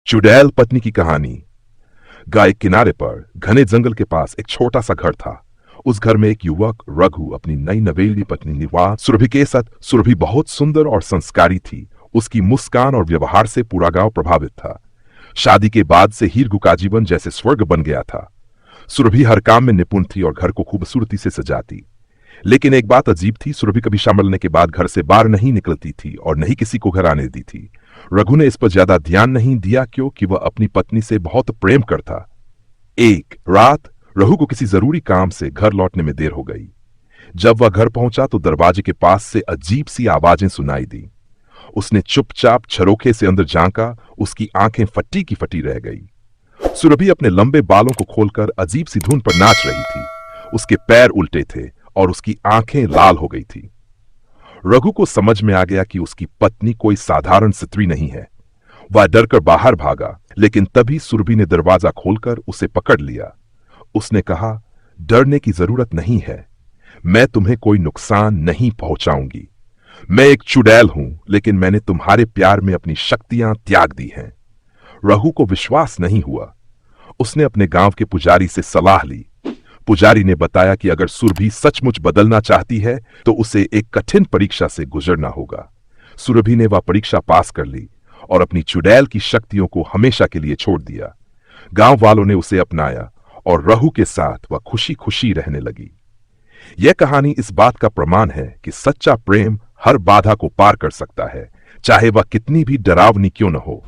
चुड़ैल पत्नी की कहानी। गाय किनारे पर घने जंगल के पास एक छोटा सा घर था। उस घर में एक युवक रघु अपनी नई नवेली पत्नी निवा सुरभि के साथ। सुरभि बहुत सुंदर और संस्कारी थी। उसकी मुस्कान और व्यवहार से पूरा गांव प्रभावित था। शादी के बाद से हीरगु का जीवन जैसे स्वर्ग बन गया था। सुरभि हर काम में निपुण थी और घर को खूबसूरती से सजाती। लेकिन एक बात अजीब थी, सुरभि कभी संभलने के बाद घर से बाहर नहीं निकलती थी और नहीं किसी को घर आने दी थी। रघु ने इस पर ज्यादा ध्यान नहीं दिया क्योंकि वह अपनी पत्नी से बहुत प्रेम करता। एक रात रघु को किसी जरूरी काम से घर लौटने में देर हो गई। जब वह घर पहुंचा तो दरवाजे के पास से अजीब सी आवाजें सुनाई दी। उसने चुपचाप झरोखे से अंदर झांका। उसकी आंखें फटी की फटी रह गई। सुरभि अपने लंबे बालों को खोलकर अजीब सी धुन पर नाच रही थी। उसके पैर उल्टे थे और उसकी आंखें लाल हो गई थी। रघु को समझ में आ गया कि उसकी पत्नी कोई साधारण स्त्री नहीं है। वह डरकर बाहर भागा, लेकिन तभी सुरभि ने दरवाजा खोलकर उसे पकड़ लिया। उसने कहा, डरने की जरूरत नहीं है, मैं तुम्हें कोई नुकसान नहीं पहुंचाऊंगी। मैं एक चुड़ैल हूं, लेकिन मैंने तुम्हारे प्यार में अपनी शक्तियां त्याग दी हैं। रघु को विश्वास नहीं हुआ। उसने अपने गांव के पुजारी से सलाह ली। पुजारी ने बताया कि अगर सुरभि सचमुच बदलना चाहती है तो उसे एक कठिन परीक्षा से गुजरना होगा। सुरभि ने वह परीक्षा पास कर ली और अपनी चुड़ैल की शक्तियों को हमेशा के लिए छोड़ दिया। गांव वालों ने उसे अपनाया और रघु के साथ वह खुशी खुशी रहने लगी। यह कहानी इस बात का प्रमाण है कि सच्चा प्रेम हर बाधा को पार कर सकता है, चाहे वह कितनी भी डरावनी क्यों न हो।